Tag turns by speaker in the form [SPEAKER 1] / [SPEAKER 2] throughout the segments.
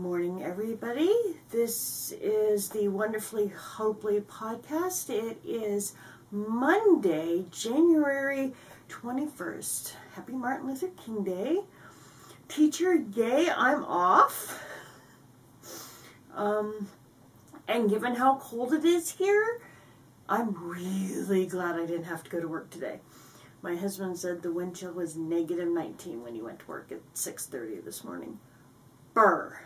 [SPEAKER 1] morning, everybody. This is the Wonderfully Hopefully podcast. It is Monday, January 21st. Happy Martin Luther King Day. Teacher, yay, I'm off. And given how cold it is here, I'm really glad I didn't have to go to work today. My husband said the wind chill was -19 when he went to work at 6:30 this morning. Brr.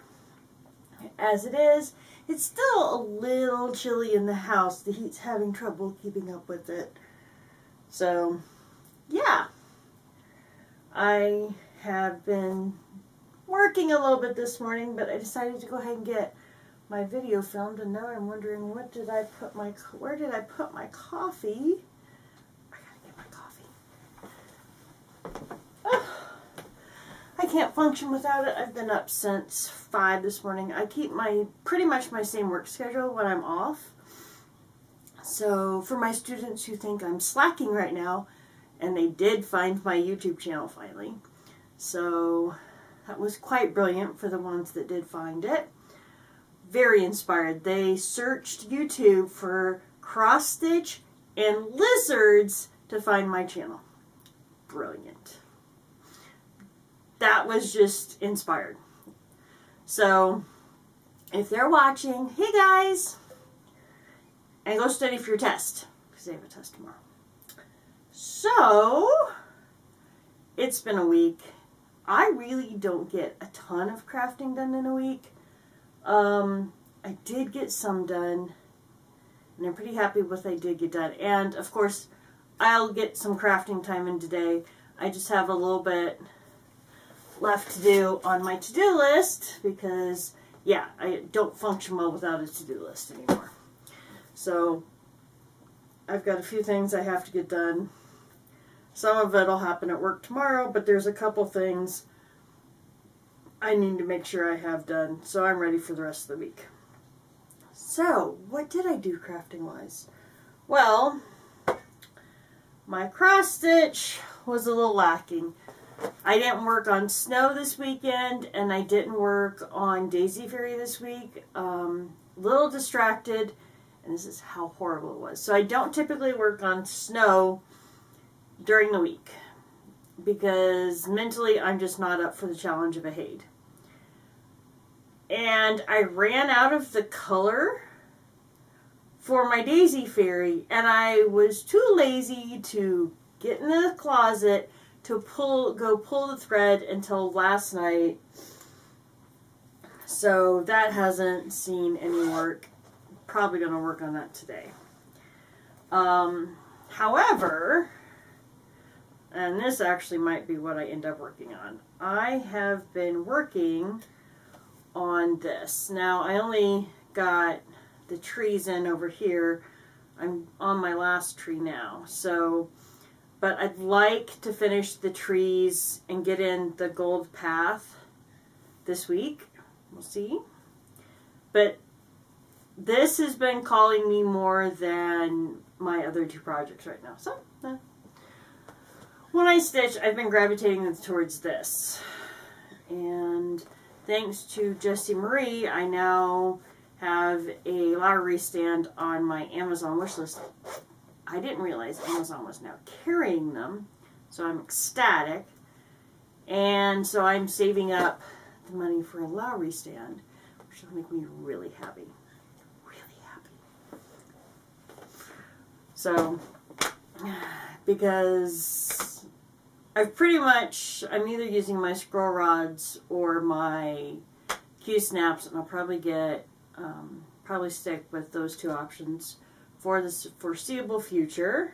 [SPEAKER 1] As it is, it's still a little chilly in the house. The heat's having trouble keeping up with it. So, yeah. I have been working a little bit this morning, but I decided to go ahead and get my video filmed, and now I'm wondering where did I put my coffee? I gotta get my coffee. I can't function without it. I've been up since 5 this morning. I keep pretty much my same work schedule when I'm off. So for my students who think I'm slacking right now, and they did find my YouTube channel finally. So that was quite brilliant for the ones that did find it. Very inspired. They searched YouTube for cross stitch and lizards to find my channel. Brilliant. That was just inspired. So, if they're watching, hey guys, and go study for your test, because they have a test tomorrow. So, it's been a week. I really don't get a ton of crafting done in a week. I did get some done, and I'm pretty happy with what I did get done. And, of course, I'll get some crafting time in today. I just have a little bit left to do on my to-do list because, yeah, I don't function well without a to-do list anymore. So, I've got a few things I have to get done. Some of it will happen at work tomorrow, but there's a couple things I need to make sure I have done, so I'm ready for the rest of the week. So, what did I do crafting-wise? Well, my cross-stitch was a little lacking. I didn't work on Snow this weekend, and I didn't work on Daisy Fairy this week. Little distracted, and this is how horrible it was. So I don't typically work on Snow during the week, because mentally I'm just not up for the challenge of a Haid. And I ran out of the color for my Daisy Fairy, and I was too lazy to get in the closet to go pull the thread until last night. So that hasn't seen any work. Probably going to work on that today. However, and this actually might be what I end up working on. I have been working on this. Now, I only got the trees in over here. I'm on my last tree now. So, but I'd like to finish the trees and get in the gold path this week. We'll see. But this has been calling me more than my other two projects right now. So, when I stitch, I've been gravitating towards this. And thanks to Jessie Marie, I now have a lottery stand on my Amazon wish list. I didn't realize Amazon was now carrying them, so I'm ecstatic. And so I'm saving up the money for a Lowry stand, which will make me really happy. Really happy. So, because I'm either using my scroll rods or my Q-snaps, and I'll probably stick with those two options for the foreseeable future.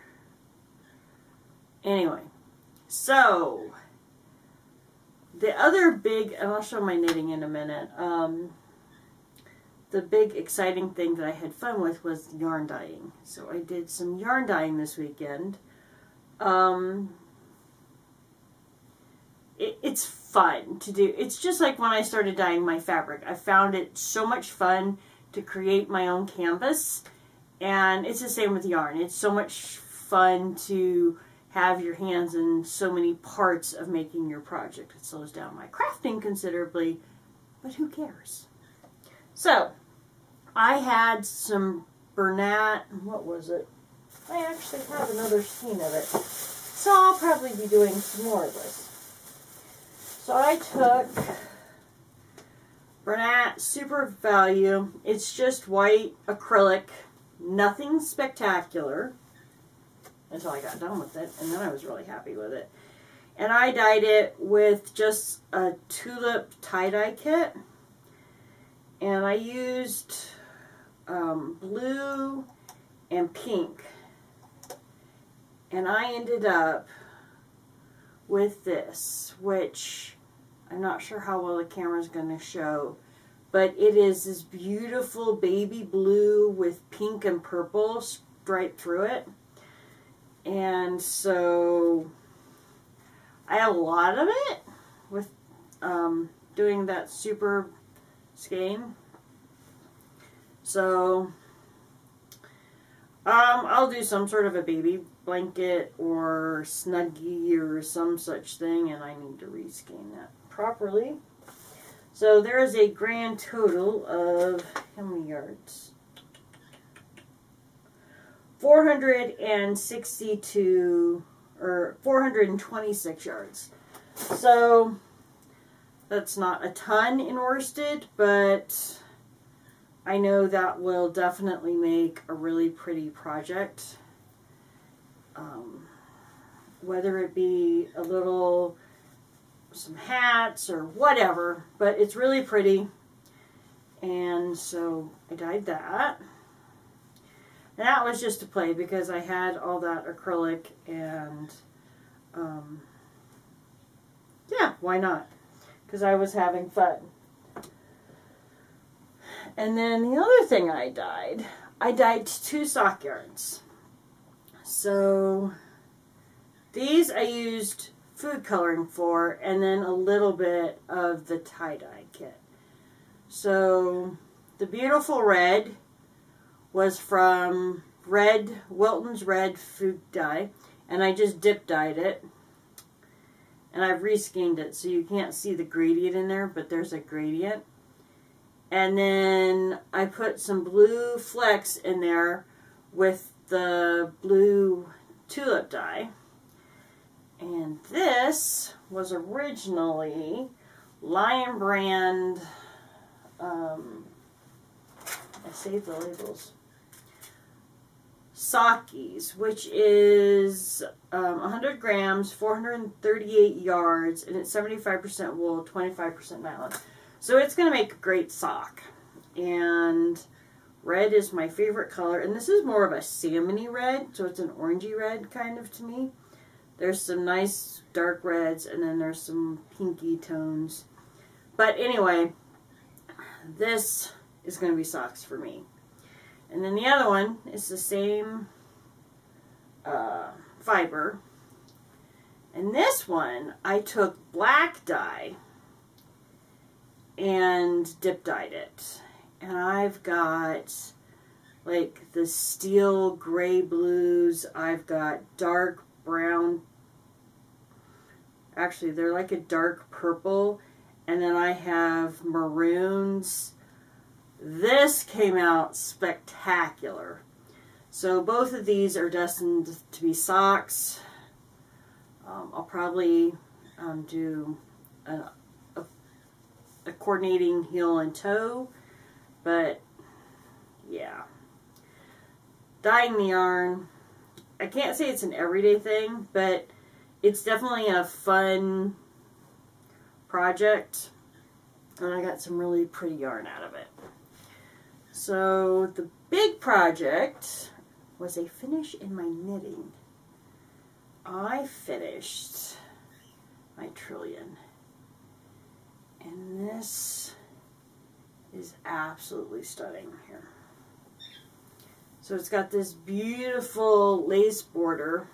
[SPEAKER 1] Anyway, so the other big, and I'll show my knitting in a minute, the big exciting thing that I had fun with was yarn dyeing. So I did some yarn dyeing this weekend. It's fun to do. It's just like when I started dyeing my fabric. I found it so much fun to create my own canvas. And it's the same with yarn. It's so much fun to have your hands in so many parts of making your project. It slows down my crafting considerably, but who cares? So, I had some Bernat, what was it? I actually have another skein of it. So I'll probably be doing some more of this. So I took Bernat Super Value. It's just white acrylic. Nothing spectacular. Until I got done with it. And then I was really happy with it. And I dyed it with just a tulip tie-dye kit. And I used blue and pink. And I ended up with this, which I'm not sure how well the camera's going to show, but it is this beautiful baby blue with pink and purple striped through it. And so I have a lot of it with doing that super skein. So I'll do some sort of a baby blanket or snuggie or some such thing, and I need to reskein that properly. So there is a grand total of how many yards? 462 or 426 yards. So that's not a ton in worsted, but I know that will definitely make a really pretty project. Whether it be some hats or whatever, but it's really pretty. And so I dyed that. And that was just to play because I had all that acrylic and yeah, why not? Because I was having fun. And then the other thing I dyed 2 sock yarns. So these I used food coloring for, and then a little bit of the tie-dye kit. So the beautiful red was from Wilton's Red Food Dye, and I just dip dyed it. And I've reskeined it, so you can't see the gradient in there, but there's a gradient. And then I put some blue flecks in there with the blue tulip dye. And this was originally Lion Brand, I saved the labels, Sockies, which is 100 grams, 438 yards, and it's 75% wool, 25% nylon. So it's going to make a great sock. And red is my favorite color. And this is more of a salmony red, so it's an orangey red kind of to me. There's some nice dark reds, and then there's some pinky tones. But anyway, this is going to be socks for me. And then the other one is the same fiber. And this one, I took black dye and dip dyed it. And I've got like the steel gray blues. I've got dark brown. Actually, they're like a dark purple. And then I have maroons. This came out spectacular. So both of these are destined to be socks. I'll probably do a coordinating heel and toe. But yeah. Dyeing the yarn, I can't say it's an everyday thing, but it's definitely a fun project. And I got some really pretty yarn out of it. So the big project was a finish in my knitting. I finished my Trillion. And this is absolutely stunning here. So it's got this beautiful lace border.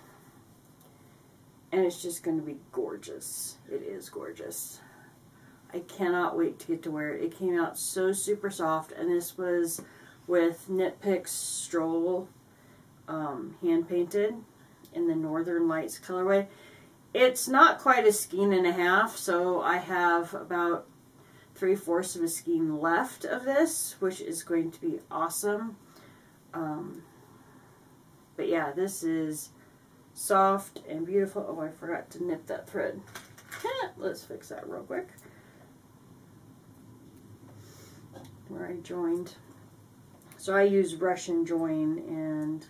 [SPEAKER 1] And it's just going to be gorgeous. It is gorgeous. I cannot wait to get to wear it. It came out so super soft, and this was with Knit Picks Stroll hand painted in the Northern Lights colorway. It's not quite a skein and a half, so I have about 3/4 of a skein left of this, which is going to be awesome. But yeah, this is soft and beautiful. Oh, I forgot to nip that thread. Let's fix that real quick. Where I joined. So I use Russian join, and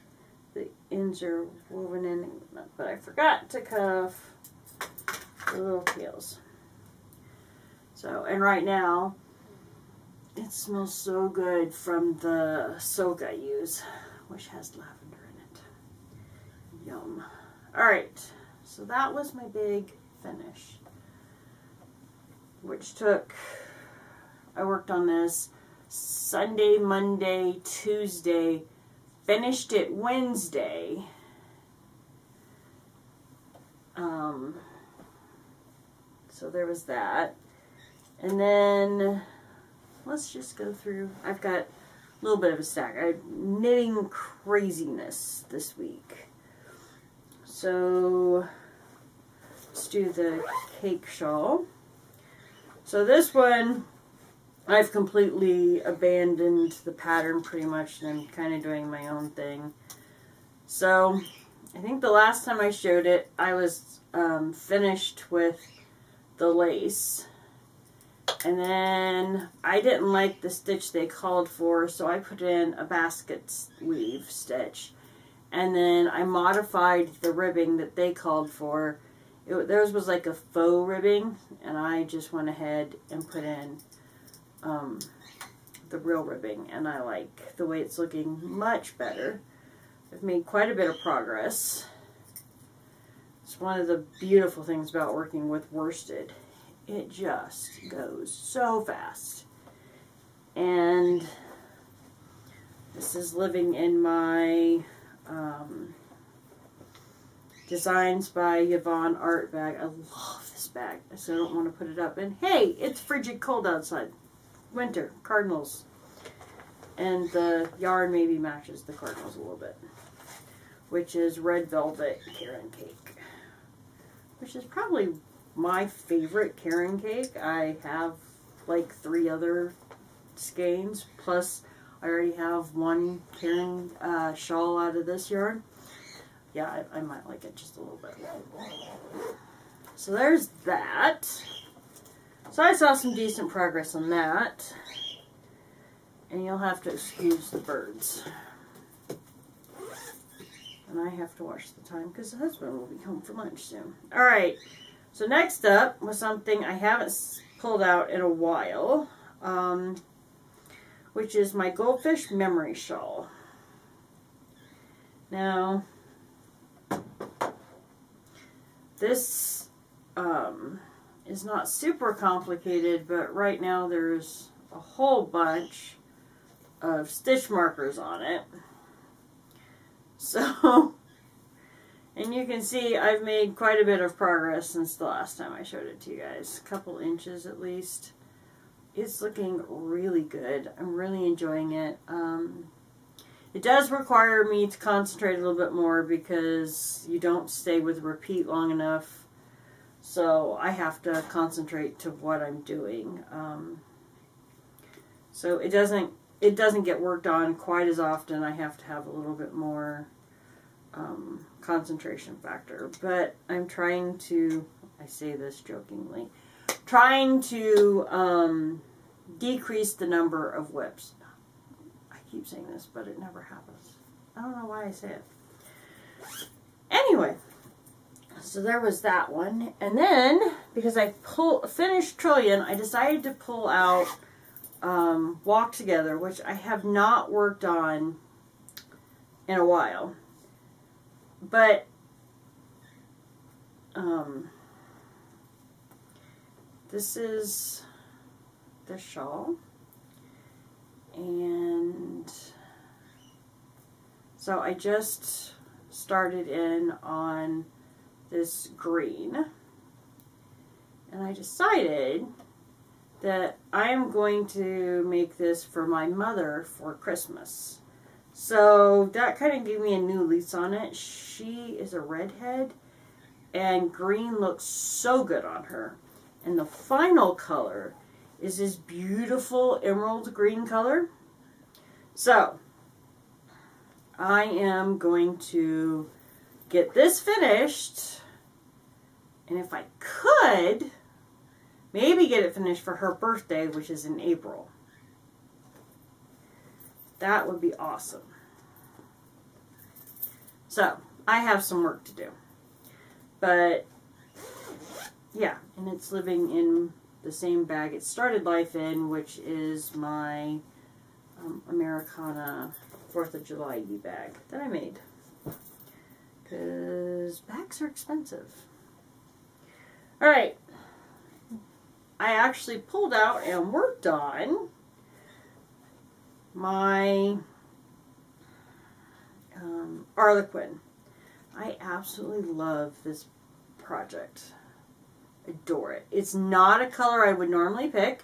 [SPEAKER 1] the ends are woven in, but I forgot to cut off the little tails. So, and right now, it smells so good from the soak I use, which has lavender in it. Yum. Alright, so that was my big finish, which took, I worked on this Sunday, Monday, Tuesday, finished it Wednesday. So there was that. And then let's just go through. I've got a little bit of a stack. I'm knitting craziness this week. So let's do the cake shawl. So this one, I've completely abandoned the pattern pretty much, and I'm kind of doing my own thing. So I think the last time I showed it, I was finished with the lace. And then I didn't like the stitch they called for, so I put in a basket weave stitch. And then I modified the ribbing that they called for. Theirs was like a faux ribbing, and I just went ahead and put in the real ribbing, and I like the way it's looking much better. I've made quite a bit of progress. It's one of the beautiful things about working with worsted. It just goes so fast. And this is living in my Designs by Yvonne art bag. I love this bag, so I don't want to put it up. And hey, it's frigid cold outside. Winter, cardinals. And the yarn maybe matches the cardinals a little bit, which is Red Velvet Caron Cake, which is probably my favorite Caron cake. I have like 3 other skeins, plus I already have one Caron shawl out of this yarn. Yeah, I might like it just a little bit. So there's that. So I saw some decent progress on that. And you'll have to excuse the birds. And I have to watch the time because the husband will be home for lunch soon. Alright, so next up was something I haven't pulled out in a while, which is my Goldfish Memory Shawl. Now, this is not super complicated, but right now there's a whole bunch of stitch markers on it. So, and you can see I've made quite a bit of progress since the last time I showed it to you guys. A couple inches at least. It's looking really good. I'm really enjoying it. It does require me to concentrate a little bit more because you don't stay with repeat long enough. So I have to concentrate to what I'm doing. So it doesn't get worked on quite as often. I have to have a little bit more concentration factor. But I'm trying to, I say this jokingly, trying to decrease the number of whips. I keep saying this, but it never happens. I don't know why I say it. Anyway, so there was that one. And then, because I finished Trillion, I decided to pull out Walk Together, which I have not worked on in a while. But this is the shawl. And so I just started in on this green, and I decided that I am going to make this for my mother for Christmas. So that kind of gave me a new lease on it. She is a redhead, and green looks so good on her. And the final color is this beautiful emerald green color. So, I am going to get this finished, and if I could, maybe get it finished for her birthday, which is in April. That would be awesome. So, I have some work to do. But, yeah, and it's living in the same bag it started life in, which is my Americana 4th of July bag that I made. Because bags are expensive. Alright. I actually pulled out and worked on my Harlequin. I absolutely love this project. Adore it. It's not a color I would normally pick.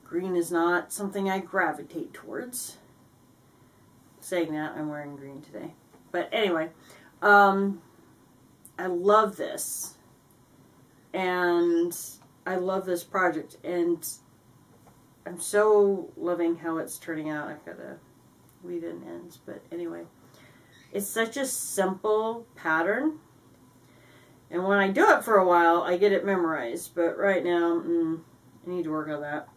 [SPEAKER 1] Green is not something I gravitate towards. Saying that, I'm wearing green today. But anyway, I love this. And I love this project. And I'm so loving how it's turning out. I've got to weave in ends. But anyway, it's such a simple pattern. And when I do it for a while, I get it memorized. But right now, I need to work on that.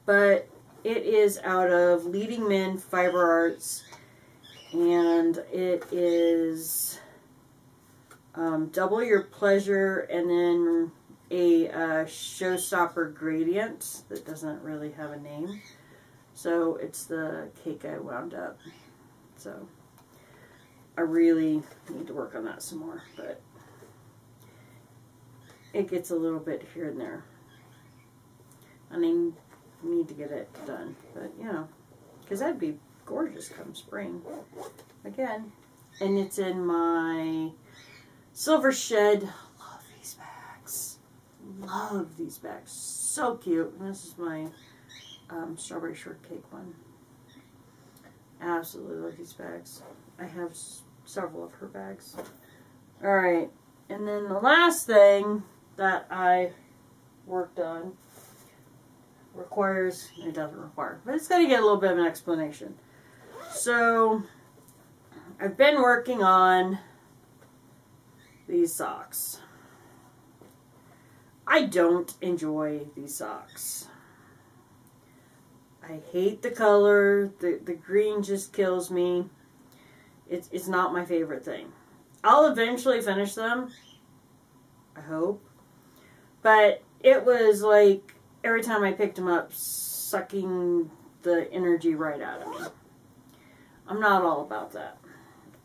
[SPEAKER 1] But it is out of Leading Men Fiber Arts. And it is Double Your Pleasure and then a Showstopper Gradient that doesn't really have a name. So it's the cake I wound up. So I really need to work on that some more. But it gets a little bit here and there. I mean, need to get it done. But, you know, because that'd be gorgeous come spring. Again. And it's in my Silver Shed. Love these bags. Love these bags. So cute. And this is my Strawberry Shortcake one. Absolutely love these bags. I have several of her bags. Alright. And then the last thing that I worked on requires, it doesn't require, but it's got to get a little bit of an explanation. So, I've been working on these socks. I don't enjoy these socks. I hate the color. The green just kills me. It's not my favorite thing. I'll eventually finish them. I hope. But it was like, every time I picked them up, sucking the energy right out of me. I'm not all about that.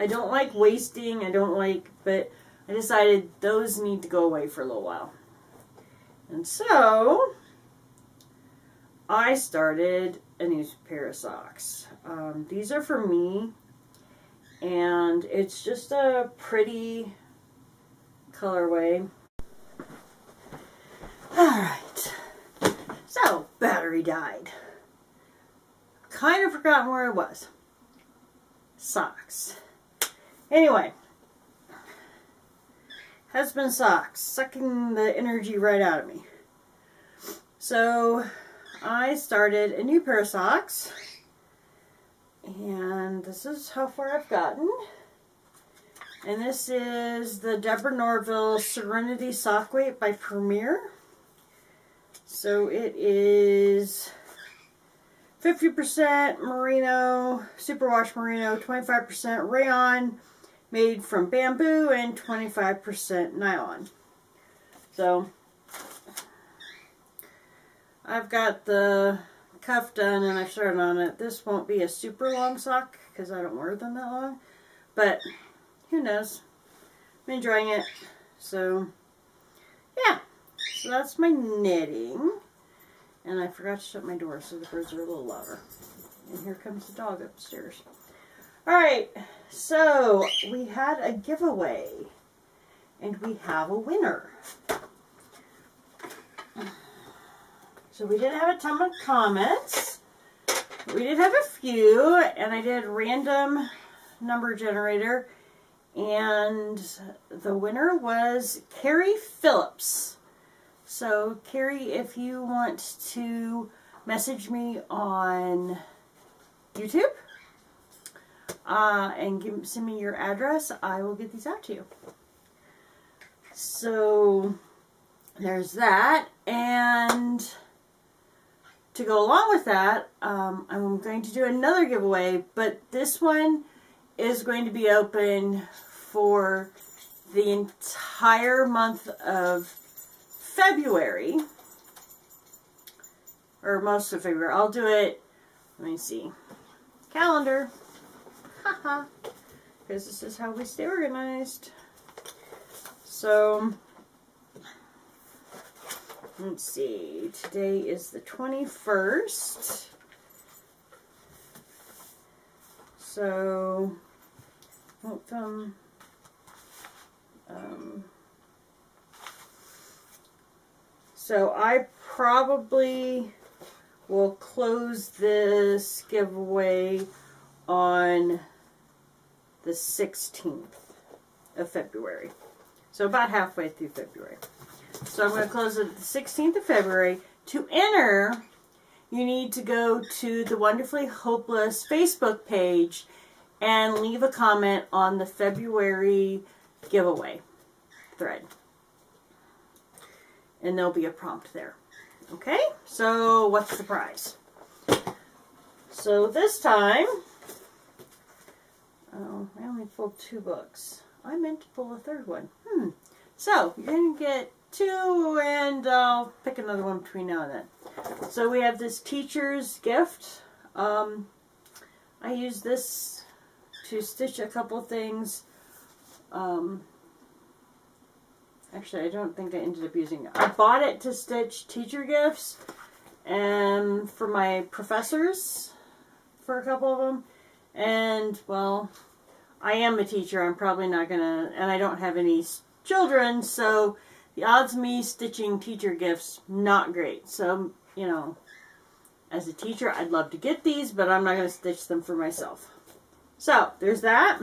[SPEAKER 1] I don't like wasting, but I decided those need to go away for a little while. And so, I started a new pair of socks. These are for me, and it's just a pretty colorway. Alright, so battery died. Kind of forgotten where I was. Socks. Anyway, husband socks, sucking the energy right out of me. So, I started a new pair of socks, and this is how far I've gotten. And this is the Deborah Norville Serenity Sock Weight by Premier. So it is 50% merino, superwash merino, 25% rayon, made from bamboo, and 25% nylon. So I've got the cuff done and I've started on it. This won't be a super long sock because I don't wear them that long, but who knows? I'm enjoying it. So yeah. So that's my knitting. And I forgot to shut my door so the birds are a little louder. And here comes the dog upstairs. Alright, so we had a giveaway. And we have a winner. So we didn't have a ton of comments. But we did have a few. And I did random number generator. And the winner was Carrie Phillips. So, Carrie, if you want to message me on YouTube and send me your address, I will get these out to you. So, there's that. And to go along with that, I'm going to do another giveaway, but this one is going to be open for the entire month of February, or most of February. I'll do it, let me see, calendar, haha, because this is how we stay organized. So, let's see, today is the 21st, so, won't come, so I probably will close this giveaway on the 16th of February, so about halfway through February. So I'm going to close it the 16th of February. To enter, you need to go to the Wonderfully Hopeless Facebook page and leave a comment on the February giveaway thread. And there'll be a prompt there. Okay? So what's the prize? So this time, oh, I only pulled 2 books. I meant to pull a third one. So you're going to get 2, and I'll pick another one between now and then. So we have this teacher's gift. I use this to stitch a couple things. Actually, I don't think I ended up using it. I bought it to stitch teacher gifts and for my professors, for a couple of them. And, well, I am a teacher. I'm probably not going to, and I don't have any children, so the odds of me stitching teacher gifts, not great. So, you know, as a teacher, I'd love to get these, but I'm not going to stitch them for myself. So, there's that.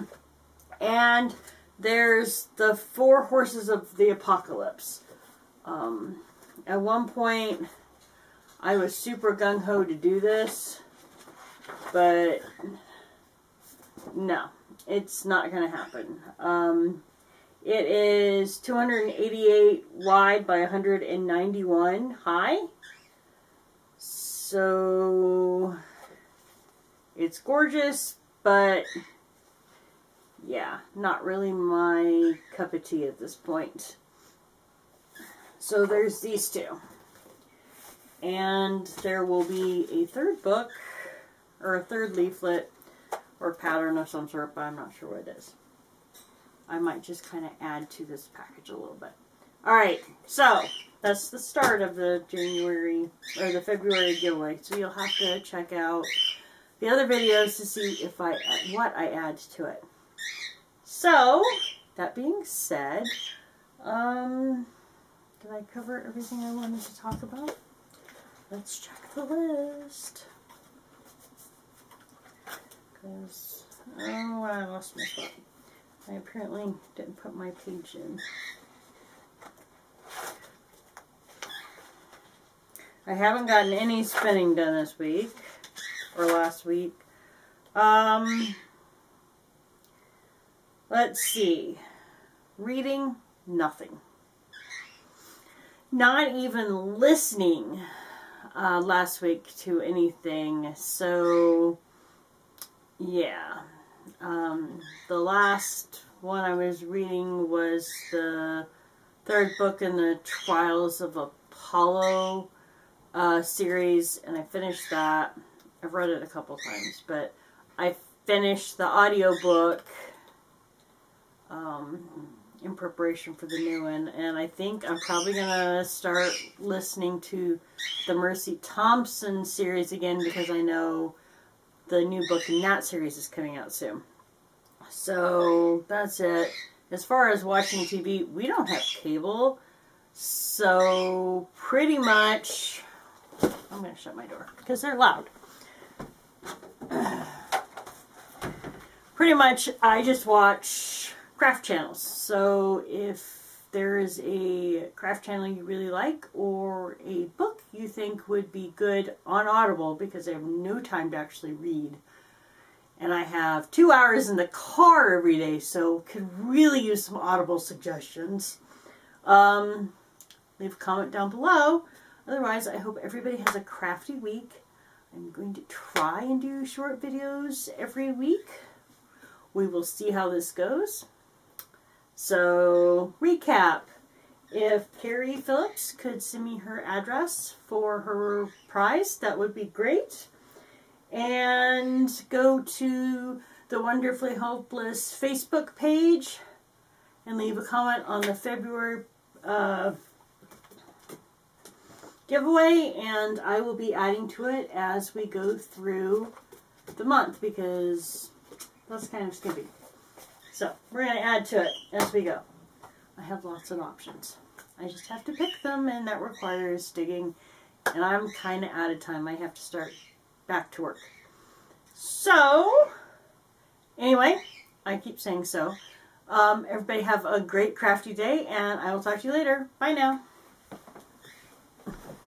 [SPEAKER 1] And there's the 4 Horses of the Apocalypse. At one point, I was super gung-ho to do this, but no, it's not going to happen. It is 288 wide by 191 high. So it's gorgeous, but yeah, not really my cup of tea at this point. So there's these 2. And there will be a 3rd book, or a 3rd leaflet, or pattern of some sort, but I'm not sure what it is. I might just kind of add to this package a little bit. Alright, so that's the start of the January, or the February giveaway. So you'll have to check out the other videos to see if what I add to it. So, that being said, did I cover everything I wanted to talk about? Let's check the list. Because, oh, I lost my spot. I apparently didn't put my page in. I haven't gotten any spinning done this week, or last week. Let's see. Reading, nothing. Not even listening last week to anything. So, yeah. The last one I was reading was the 3rd book in the Trials of Apollo series, and I finished that. I've read it a couple times, but I finished the audiobook in preparation for the new one, and I think I'm probably going to start listening to the Mercy Thompson series again, because I know the new book in that series is coming out soon. So, that's it. As far as watching TV, we don't have cable, so pretty much, I'm going to shut my door, because they're loud. Pretty much, I just watch craft channels. So if there is a craft channel you really like or a book you think would be good on Audible, because I have no time to actually read. And I have 2 hours in the car every day, so could really use some Audible suggestions. Leave a comment down below. Otherwise, I hope everybody has a crafty week. I'm going to try and do short videos every week. We will see how this goes. So, recap. If Carrie Phillips could send me her address for her prize, that would be great. And go to the Wonderfully Hopeless Facebook page and leave a comment on the February giveaway, and I will be adding to it as we go through the month, because that's kind of skimpy. So we're going to add to it as we go. I have lots of options. I just have to pick them, and that requires digging, and I'm kind of out of time. I have to start back to work. So, anyway, I keep saying so. Everybody have a great crafty day, and I will talk to you later. Bye now.